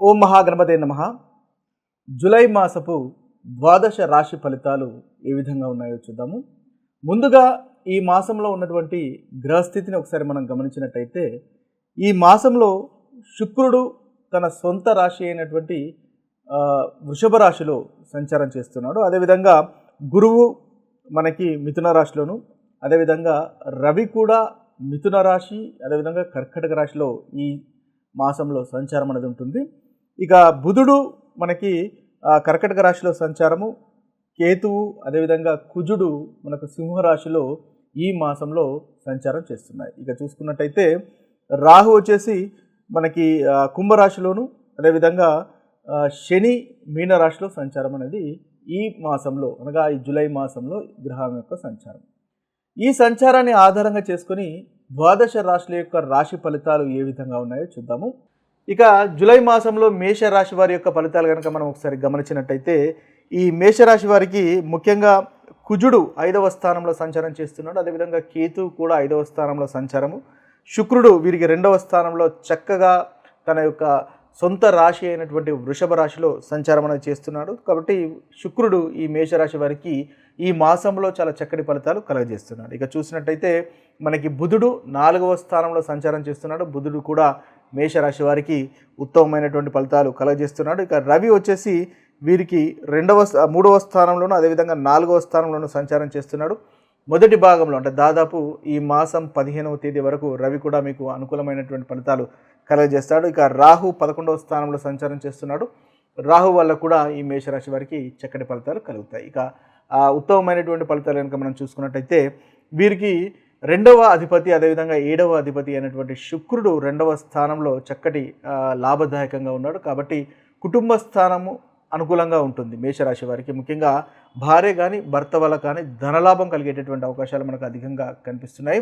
ఓం మహాగణపతే నమః. జూలై మాసపు ద్వాదశ రాశి ఫలితాలు ఏ విధంగా ఉన్నాయో చూద్దాము. ముందుగా ఈ మాసంలో ఉన్నటువంటి గ్రహస్థితిని ఒకసారి మనం గమనించినట్టయితే, ఈ మాసంలో శుక్రుడు తన సొంత రాశి అయినటువంటి వృషభ రాశిలో సంచారం చేస్తున్నాడు. అదేవిధంగా గురువు మనకి మిథున రాశిలోను, అదేవిధంగా రవి కూడా మిథున రాశి, అదేవిధంగా కర్కటక రాశిలో ఈ మాసంలో సంచారం అనేది ఉంటుంది. ఇక బుధుడు మనకి కర్కటక రాశిలో సంచారము, కేతువు అదేవిధంగా కుజుడు మనకు సింహరాశిలో ఈ మాసంలో సంచారం చేస్తున్నాయి. ఇక చూసుకున్నట్టయితే రాహు వచ్చేసి మనకి కుంభరాశిలోను, అదేవిధంగా శని మీనరాశిలో సంచారం అనేది ఈ మాసంలో అనగా ఈ జూలై మాసంలో గ్రహం యొక్క సంచారం. ఈ సంచారాన్ని ఆధారంగా చేసుకొని ద్వాదశ రాశుల యొక్క రాశి ఫలితాలు ఏ విధంగా ఉన్నాయో చూద్దాము. ఇక జూలై మాసంలో మేషరాశి వారి యొక్క ఫలితాలు కనుక మనం ఒకసారి గమనించినట్టయితే, ఈ మేషరాశి వారికి ముఖ్యంగా కుజుడు 5వ స్థానంలో సంచారం చేస్తున్నాడు. అదేవిధంగా కేతు కూడా 5వ స్థానంలో సంచారము, శుక్రుడు వీరికి 2వ స్థానంలో చక్కగా తన యొక్క సొంత రాశి అయినటువంటి వృషభ రాశిలో సంచారం అనేది చేస్తున్నాడు. కాబట్టి శుక్రుడు ఈ మేషరాశి వారికి ఈ మాసంలో చాలా చక్కటి ఫలితాలు కలుగజేస్తున్నాడు. ఇక చూసినట్టయితే మనకి బుధుడు 4వ స్థానంలో సంచారం చేస్తున్నాడు. బుధుడు కూడా మేషరాశి వారికి ఉత్తమమైనటువంటి ఫలితాలు కలుగజేస్తున్నాడు. ఇక రవి వచ్చేసి వీరికి 3వ స్థానంలోనూ, అదేవిధంగా 4వ స్థానంలోనూ సంచారం చేస్తున్నాడు. మొదటి భాగంలో అంటే దాదాపు ఈ మాసం 15వ తేదీ వరకు రవి కూడా మీకు అనుకూలమైనటువంటి ఫలితాలు కలుగజేస్తాడు. ఇక రాహు 11వ స్థానంలో సంచారం చేస్తున్నాడు. రాహు వల్ల కూడా ఈ మేషరాశి వారికి చక్కటి ఫలితాలు కలుగుతాయి. ఇక ఉత్తమమైనటువంటి ఫలితాలు కనుక మనం చూసుకున్నట్టయితే, వీరికి 2వ అధిపతి అదేవిధంగా 7వ అధిపతి అయినటువంటి శుక్రుడు 2వ స్థానంలో చక్కటి లాభదాయకంగా ఉన్నాడు. కాబట్టి కుటుంబ స్థానము అనుకూలంగా ఉంటుంది మేషరాశి వారికి. ముఖ్యంగా భార్య కానీ భర్త వల్ల కానీ ధనలాభం కలిగేటటువంటి అవకాశాలు మనకు అధికంగా కనిపిస్తున్నాయి.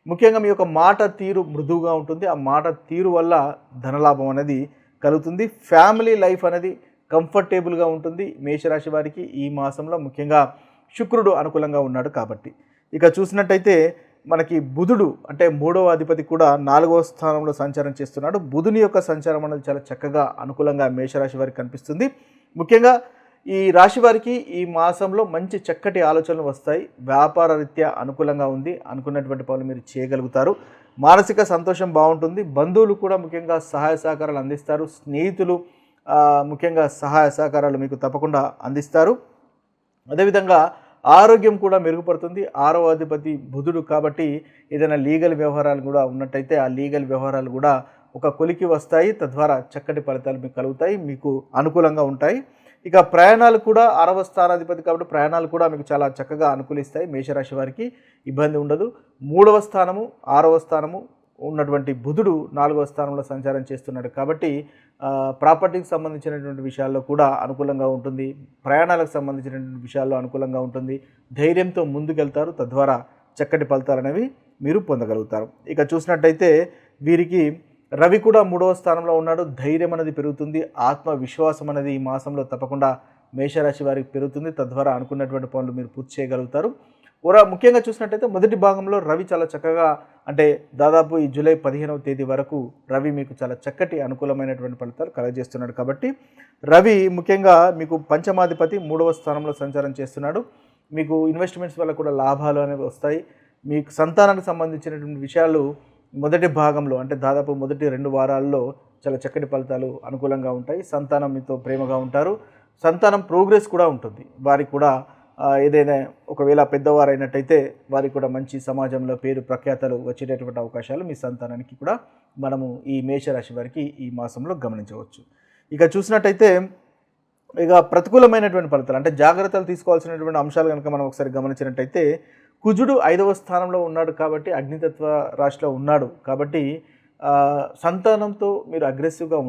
ముఖ్యంగా మీ యొక్క మాట తీరు మృదువుగా ఉంటుంది. ఆ మాట తీరు వల్ల ధనలాభం అనేది కలుగుతుంది. ఫ్యామిలీ లైఫ్ అనేది కంఫర్టబుల్గా ఉంటుంది మేషరాశి వారికి ఈ మాసంలో. ముఖ్యంగా శుక్రుడు అనుకూలంగా ఉన్నాడు కాబట్టి. ఇక చూసినట్టయితే మనకి బుధుడు అంటే 3వ అధిపతి కూడా 4వ స్థానంలో సంచారం చేస్తున్నాడు. బుధుని యొక్క సంచారం అనేది చాలా చక్కగా అనుకూలంగా మేషరాశి వారికి కనిపిస్తుంది. ముఖ్యంగా ఈ రాశి వారికి ఈ మాసంలో మంచి చక్కటి ఆలోచనలు వస్తాయి. వ్యాపార రీత్యా అనుకూలంగా ఉంది. అనుకున్నటువంటి పనులు మీరు చేయగలుగుతారు. మానసిక సంతోషం బాగుంటుంది. బంధువులు కూడా ముఖ్యంగా సహాయ సహకారాలు అందిస్తారు. స్నేహితులు ముఖ్యంగా సహాయ సహకారాలు మీకు తప్పకుండా అందిస్తారు. అదేవిధంగా ఆరోగ్యం కూడా మెరుగుపడుతుంది. 6వ అధిపతి బుధుడు కాబట్టి ఏదైనా లీగల్ వ్యవహారాలు కూడా ఉన్నట్టయితే ఆ లీగల్ వ్యవహారాలు కూడా ఒక కొలికి వస్తాయి. తద్వారా చక్కటి ఫలితాలు మీకు కలుగుతాయి, మీకు అనుకూలంగా ఉంటాయి. ఇక ప్రయాణాలు కూడా 6వ స్థానాధిపతి కాబట్టి ప్రయాణాలు కూడా మీకు చాలా చక్కగా అనుకూలిస్తాయి. మేషరాశి వారికి ఇబ్బంది ఉండదు. 3వ స్థానము 6వ స్థానము ఉన్నటువంటి బుధుడు 4వ స్థానంలో సంచారం చేస్తున్నాడు కాబట్టి ప్రాపర్టీకి సంబంధించినటువంటి విషయాల్లో కూడా అనుకూలంగా ఉంటుంది. ప్రయాణాలకు సంబంధించినటువంటి విషయాల్లో అనుకూలంగా ఉంటుంది. ధైర్యంతో ముందుకెళ్తారు. తద్వారా చక్కటి ఫలితాలు అనేవి మీరు పొందగలుగుతారు. ఇక చూసినట్టయితే వీరికి రవి కూడా 3వ స్థానంలో ఉన్నాడు. ధైర్యం అనేది పెరుగుతుంది. ఆత్మవిశ్వాసం అనేది ఈ మాసంలో తప్పకుండా మేషరాశి వారికి పెరుగుతుంది. తద్వారా అనుకున్నటువంటి పనులు మీరు పూర్తి చేయగలుగుతారు. ముఖ్యంగా చూసినట్టయితే మొదటి భాగంలో రవి చాలా చక్కగా అంటే దాదాపు ఈ జూలై 15వ తేదీ వరకు రవి మీకు చాలా చక్కటి అనుకూలమైనటువంటి ఫలితాలు కలుగజేస్తున్నాడు. కాబట్టి రవి ముఖ్యంగా మీకు పంచమాధిపతి 3వ స్థానంలో సంచారం చేస్తున్నాడు. మీకు ఇన్వెస్ట్మెంట్స్ వల్ల కూడా లాభాలు అనేవి వస్తాయి. మీకు సంతానానికి సంబంధించినటువంటి విషయాలు మొదటి భాగంలో అంటే దాదాపు మొదటి 2 వారాల్లో చాలా చక్కటి ఫలితాలు అనుకూలంగా ఉంటాయి. సంతానం మీతో ప్రేమగా ఉంటారు. సంతానం ప్రోగ్రెస్ కూడా ఉంటుంది. వారికి కూడా ఏదైనా ఒకవేళ పెద్దవారు అయినట్టయితే వారికి కూడా మంచి సమాజంలో పేరు ప్రఖ్యాతలు వచ్చేటటువంటి అవకాశాలు మీ సంతానానికి కూడా మనము ఈ మేషరాశి వారికి ఈ మాసంలో గమనించవచ్చు. ఇక చూసినట్టయితే ఇక ప్రతికూలమైనటువంటి ఫలితాలు అంటే జాగ్రత్తలు తీసుకోవాల్సినటువంటి అంశాలు కనుక మనం ఒకసారి గమనించినట్టయితే, కుజుడు 5వ స్థానంలో ఉన్నాడు కాబట్టి అగ్నితత్వ రాశిలో ఉన్నాడు కాబట్టి సంతానంతో మీరు అగ్రెసివ్గా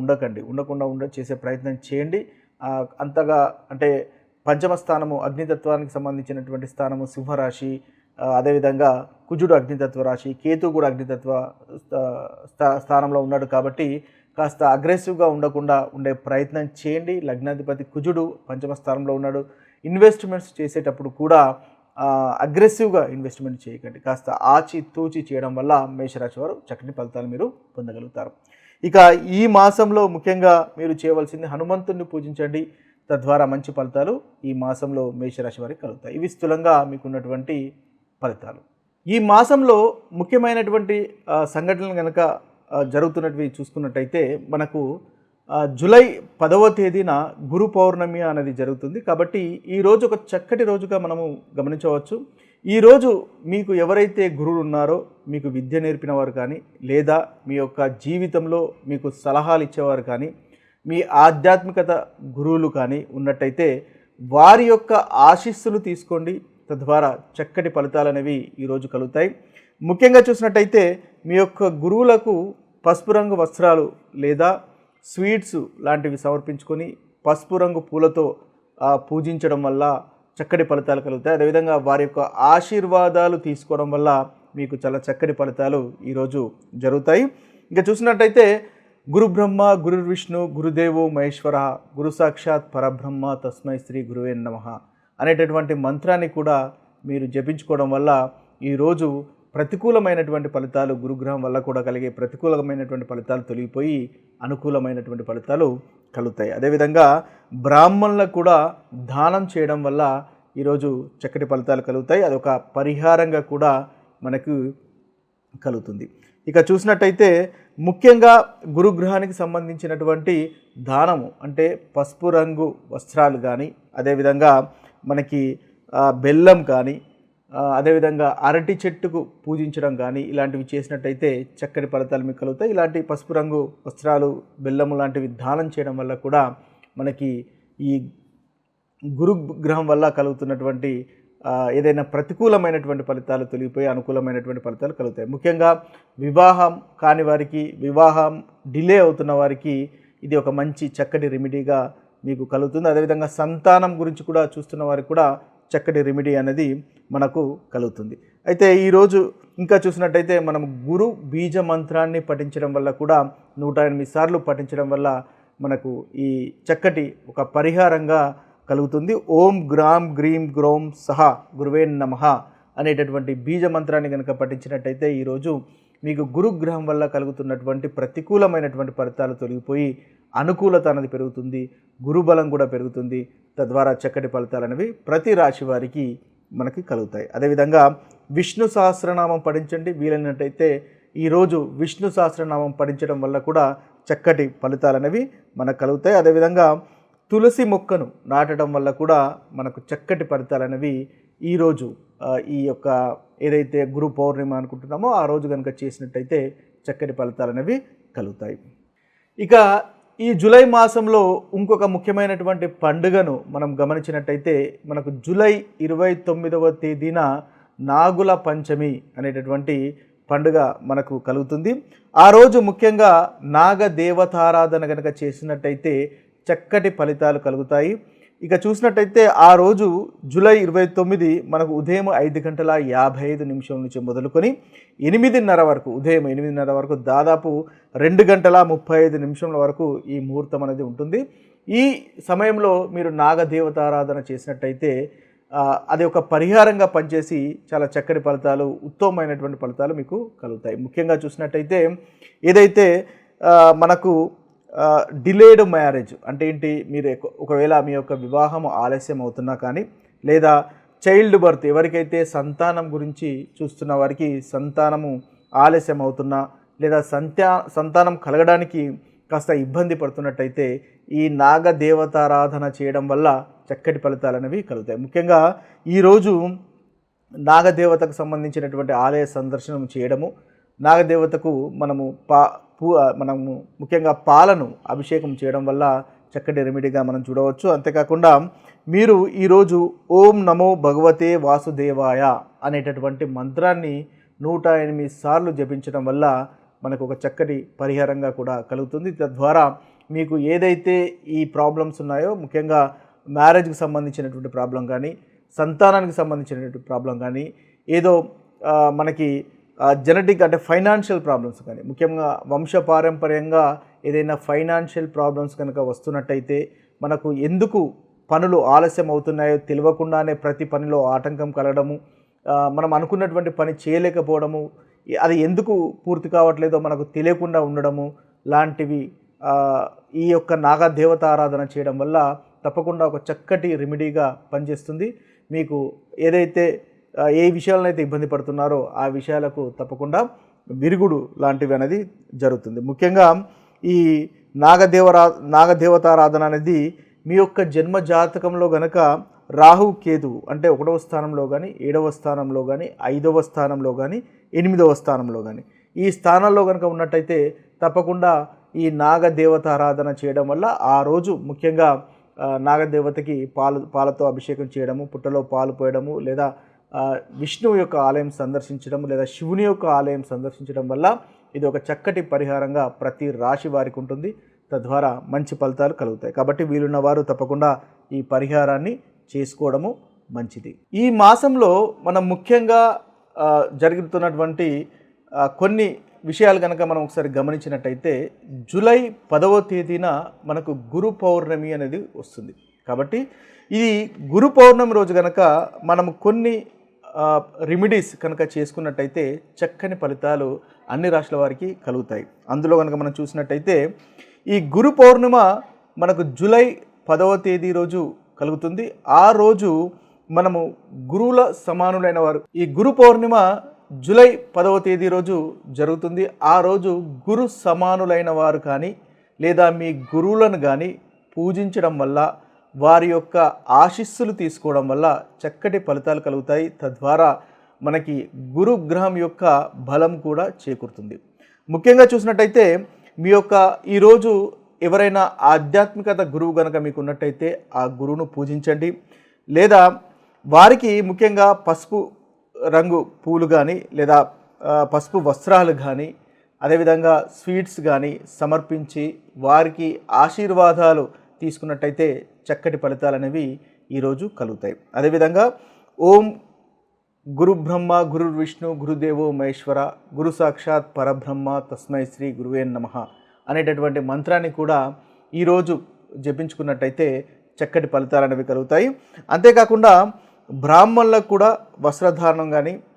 ఉండకుండా చేసే ప్రయత్నం చేయండి. అంతగా అంటే పంచమ స్థానము అగ్నితత్వానికి సంబంధించినటువంటి స్థానము సింహరాశి, అదేవిధంగా కుజుడు అగ్నితత్వ రాశి, కేతు కూడా అగ్నితత్వ స్థానంలో ఉన్నాడు కాబట్టి కాస్త అగ్రెసివ్గా ఉండకుండా ఉండే ప్రయత్నం చేయండి. లగ్నాధిపతి కుజుడు పంచమ స్థానంలో ఉన్నాడు. ఇన్వెస్ట్మెంట్స్ చేసేటప్పుడు కూడా అగ్రెసివ్గా ఇన్వెస్ట్మెంట్ చేయకండి. కాస్త ఆచి తూచి చేయడం వల్ల మేషరాశి వారు చక్కటి ఫలితాలు మీరు పొందగలుగుతారు. ఇక ఈ మాసంలో ముఖ్యంగా మీరు చేయవలసింది హనుమంతుడిని పూజించండి. తద్వారా మంచి ఫలితాలు ఈ మాసంలో మేషరాశి వారికి కలుగుతాయి. ఇవి స్థూలంగా మీకున్నటువంటి ఫలితాలు. ఈ మాసంలో ముఖ్యమైనటువంటి సంఘటనలు కనుక జరుగుతున్నటివి చూసుకున్నట్టయితే మనకు జూలై 10వ తేదీన గురు పౌర్ణమి అనేది జరుగుతుంది. కాబట్టి ఈరోజు ఒక చక్కటి రోజుగా మనము గమనించవచ్చు. ఈరోజు మీకు ఎవరైతే గురువులు ఉన్నారో, మీకు విద్య నేర్పిన వారు కానీ, లేదా మీ యొక్క జీవితంలో మీకు సలహాలు ఇచ్చేవారు కానీ, మీ ఆధ్యాత్మికత గురువులు కానీ ఉన్నట్టయితే వారి యొక్క ఆశీస్సులు తీసుకోండి. తద్వారా చక్కటి ఫలితాలు అనేవి ఈరోజు కలుగుతాయి. ముఖ్యంగా చూసినట్టయితే మీ యొక్క గురువులకు పసుపు రంగు వస్త్రాలు లేదా స్వీట్స్ లాంటివి సమర్పించుకొని పసుపు రంగు పూలతో పూజించడం వల్ల చక్కటి ఫలితాలు కలుగుతాయి. అదేవిధంగా వారి యొక్క ఆశీర్వాదాలు తీసుకోవడం వల్ల మీకు చాలా చక్కటి ఫలితాలు ఈరోజు జరుగుతాయి. ఇంకా చూసినట్టయితే గురు బ్రహ్మ గురు విష్ణు గురుదేవో మహేశ్వర గురు సాక్షాత్ పరబ్రహ్మ తస్మై శ్రీ గురువే నమః అనేటటువంటి మంత్రాన్ని కూడా మీరు జపించుకోవడం వల్ల ఈరోజు ప్రతికూలమైనటువంటి ఫలితాలు, గురుగ్రహం వల్ల కూడా కలిగే ప్రతికూలమైనటువంటి ఫలితాలు తొలగిపోయి అనుకూలమైనటువంటి ఫలితాలు కలుగుతాయి. అదేవిధంగా బ్రాహ్మణులకు కూడా దానం చేయడం వల్ల ఈరోజు చక్కటి ఫలితాలు కలుగుతాయి. అదొక పరిహారంగా కూడా మనకు కలుగుతుంది. ఇక చూసినట్టయితే ముఖ్యంగా గురుగ్రహానికి సంబంధించినటువంటి దానము అంటే పసుపు రంగు వస్త్రాలు కానీ, అదేవిధంగా మనకి బెల్లం కానీ, అదేవిధంగా అరటి చెట్టుకు పూజించడం కానీ ఇలాంటివి చేసినట్టయితే చక్కటి ఫలితాలు మీకు కలుగుతాయి. ఇలాంటి పసుపు రంగు వస్త్రాలు, బెల్లము లాంటివి దానం చేయడం వల్ల కూడా మనకి ఈ గురుగ్రహం వల్ల కలుగుతున్నటువంటి ఏదైనా ప్రతికూలమైనటువంటి ఫలితాలు తొలగిపోయి అనుకూలమైనటువంటి ఫలితాలు కలుగుతాయి. ముఖ్యంగా వివాహం కాని వారికి, వివాహం డిలే అవుతున్న వారికి ఇది ఒక మంచి చక్కటి రెమెడీగా మీకు కలుగుతుంది. అదేవిధంగా సంతానం గురించి కూడా చూస్తున్న వారికి కూడా చక్కటి రెమెడీ అనేది మనకు కలుగుతుంది. అయితే ఈరోజు ఇంకా చూసినట్టయితే మనం గురు బీజ మంత్రాన్ని పఠించడం వల్ల కూడా 108 సార్లు పఠించడం వల్ల మనకు ఈ చక్కటి ఒక పరిహారంగా కలుగుతుంది. ఓం గ్రామ్ గ్రీం గ్రోం సహ గురువే నమః అనేటటువంటి బీజ మంత్రాన్ని కనుక పఠించినట్టయితే ఈరోజు మీకు గురుగ్రహం వల్ల కలుగుతున్నటువంటి ప్రతికూలమైనటువంటి ఫలితాలు తొలగిపోయి అనుకూలత అనేది పెరుగుతుంది, గురుబలం కూడా పెరుగుతుంది. తద్వారా చక్కటి ఫలితాలు అనేవి ప్రతి రాశి వారికి మనకి కలుగుతాయి. అదేవిధంగా విష్ణు సహస్రనామం పఠించండి. వీలైనట్టయితే ఈరోజు విష్ణు సహస్రనామం పఠించడం వల్ల కూడా చక్కటి ఫలితాలు అనేవి మనకు కలుగుతాయి. అదేవిధంగా తులసి మొక్కను నాటడం వల్ల కూడా మనకు చక్కటి ఫలితాలు అనేవి ఈరోజు ఈ యొక్క ఏదైతే గురు పౌర్ణిమ అనుకుంటున్నామో ఆ రోజు కనుక చేసినట్టయితే చక్కటి ఫలితాలు అనేవి కలుగుతాయి. ఇక ఈ జూలై మాసంలో ఇంకొక ముఖ్యమైనటువంటి పండుగను మనం గమనించినట్టయితే మనకు జూలై 29వ తేదీన నాగుల పంచమి అనేటటువంటి పండుగ మనకు కలుగుతుంది. ఆ రోజు ముఖ్యంగా నాగ దేవతారాధన కనుక చేసినట్టయితే చక్కటి ఫలితాలు కలుగుతాయి. ఇక చూసినట్టయితే ఆ రోజు జూలై 29 మనకు ఉదయం 5:55 నుంచి మొదలుకొని 8:30 వరకు, ఉదయం 8:30 వరకు దాదాపు 2:35 వరకు ఈ ముహూర్తం అనేది ఉంటుంది. ఈ సమయంలో మీరు నాగదేవతారాధన చేసినట్టయితే అది ఒక పరిహారంగా పనిచేసి చాలా చక్కటి ఫలితాలు, ఉత్తమమైనటువంటి ఫలితాలు మీకు కలుగుతాయి. ముఖ్యంగా చూసినట్టయితే ఏదైతే మనకు డిలేడ్ మ్యారేజ్ అంటే ఏంటి, మీరు ఒకవేళ మీ యొక్క వివాహం ఆలస్యం అవుతున్నా కానీ, లేదా చైల్డ్ బర్త్ ఎవరికైతే సంతానం గురించి చూస్తున్న వారికి సంతానము ఆలస్యం అవుతున్నా, లేదా సంతానం కలగడానికి కాస్త ఇబ్బంది పడుతున్నట్టయితే ఈ నాగదేవతారాధన చేయడం వల్ల చక్కటి ఫలితాలు అనేవి కలుగుతాయి. ముఖ్యంగా ఈరోజు నాగదేవతకు సంబంధించినటువంటి ఆలయ సందర్శనం చేయడము, నాగదేవతకు మనము ముఖ్యంగా పాలను అభిషేకం చేయడం వల్ల చక్కటి రెమెడీగా మనం చూడవచ్చు. అంతేకాకుండా మీరు ఈరోజు ఓం నమో భగవతే వాసుదేవాయ అనేటటువంటి మంత్రాన్ని 108 సార్లు జపించడం వల్ల మనకు ఒక చక్కటి పరిహారంగా కూడా కలుగుతుంది. తద్వారా మీకు ఏదైతే ఈ ప్రాబ్లమ్స్ ఉన్నాయో, ముఖ్యంగా మ్యారేజ్కి సంబంధించినటువంటి ప్రాబ్లం కానీ, సంతానానికి సంబంధించినటువంటి ప్రాబ్లం కానీ, ఏదో మనకి జెనెటిక్ అంటే ఫైనాన్షియల్ ప్రాబ్లమ్స్ కానీ, ముఖ్యంగా వంశపారంపర్యంగా ఏదైనా ఫైనాన్షియల్ ప్రాబ్లమ్స్ కనుక వస్తున్నట్టయితే, మనకు ఎందుకు పనులు ఆలస్యం అవుతున్నాయో తెలియకుండానే ప్రతి పనిలో ఆటంకం కలగడము, మనం అనుకున్నటువంటి పని చేయలేకపోవడము, అది ఎందుకు పూర్తి కావట్లేదో మనకు తెలియకుండా ఉండడము, లాంటివి ఈ యొక్క నాగదేవత ఆరాధన చేయడం వల్ల తప్పకుండా ఒక చక్కటి రెమెడీగా పనిచేస్తుంది. మీకు ఏదైతే ఏ విషయాలను అయితే ఇబ్బంది పడుతున్నారో ఆ విషయాలకు తప్పకుండా విరుగుడు లాంటివి అనేది జరుగుతుంది. ముఖ్యంగా ఈ నాగదేవతారాధన అనేది మీ యొక్క జన్మ జాతకంలో గనక రాహు కేతు అంటే 1వ స్థానంలో కానీ 7వ స్థానంలో కానీ 5వ స్థానంలో కానీ 8వ స్థానంలో కానీ ఈ స్థానాల్లో కనుక ఉన్నట్టయితే తప్పకుండా ఈ నాగదేవత ఆరాధన చేయడం వల్ల ఆ రోజు ముఖ్యంగా నాగదేవతకి పాలతో అభిషేకం చేయడము, పుట్టలో పాలు పోయడము, లేదా విష్ణువు యొక్క ఆలయం సందర్శించడం, లేదా శివుని యొక్క ఆలయం సందర్శించడం వల్ల ఇది ఒక చక్కటి పరిహారంగా ప్రతి రాశి వారికి ఉంటుంది. తద్వారా మంచి ఫలితాలు కలుగుతాయి. కాబట్టి వీలున్న వారు తప్పకుండా ఈ పరిహారాన్ని చేసుకోవడము మంచిది. ఈ మాసంలో మనం ముఖ్యంగా జరుగుతున్నటువంటి కొన్ని విషయాలు కనుక మనం ఒకసారి గమనించినట్టయితే జూలై 10వ తేదీన మనకు గురు పౌర్ణమి అనేది వస్తుంది. కాబట్టి ఇది గురు పౌర్ణమి రోజు కనుక మనం కొన్ని రెమెడీస్ కనుక చేసుకున్నట్టయితే చక్కని ఫలితాలు అన్ని రాశుల వారికి కలుగుతాయి. అందులో కనుక మనం చూసినట్టయితే ఈ గురు పౌర్ణిమ మనకు జూలై 10వ తేదీ రోజు కలుగుతుంది. ఆ రోజు మనము గురువుల సమానులైన వారు, ఈ గురు పౌర్ణిమ జూలై 10వ తేదీ రోజు జరుగుతుంది. ఆ రోజు గురు సమానులైన వారు కానీ లేదా మీ గురువులను కానీ పూజించడం వల్ల, వారి యొక్క ఆశీస్సులు తీసుకోవడం వల్ల చక్కటి ఫలితాలు కలుగుతాయి. తద్వారా మనకి గురుగ్రహం యొక్క బలం కూడా చేకూరుతుంది. ముఖ్యంగా చూసినట్టయితే మీ యొక్క ఈరోజు ఎవరైనా ఆధ్యాత్మికత గురువు కనుక మీకు ఉన్నట్టయితే ఆ గురువును పూజించండి. లేదా వారికి ముఖ్యంగా పసుపు రంగు పూలు కానీ లేదా పసుపు వస్త్రాలు కానీ అదేవిధంగా స్వీట్స్ కానీ సమర్పించి వారికి ఆశీర్వాదాలు తీసుకున్నట్టయితే చక్కటి ఫలితాలు అనేవి ఈరోజు కలుగుతాయి. అదేవిధంగా ఓం గురు బ్రహ్మ గురు విష్ణు గురుదేవో మహేశ్వర గురు సాక్షాత్ పరబ్రహ్మ తస్మై శ్రీ గురువే నమః అనేటటువంటి మంత్రాన్ని కూడా ఈరోజు జపించుకున్నట్టయితే చక్కటి ఫలితాలు అనేవి కలుగుతాయి. అంతేకాకుండా బ్రాహ్మణులకు కూడా వస్త్రధారణం కానీ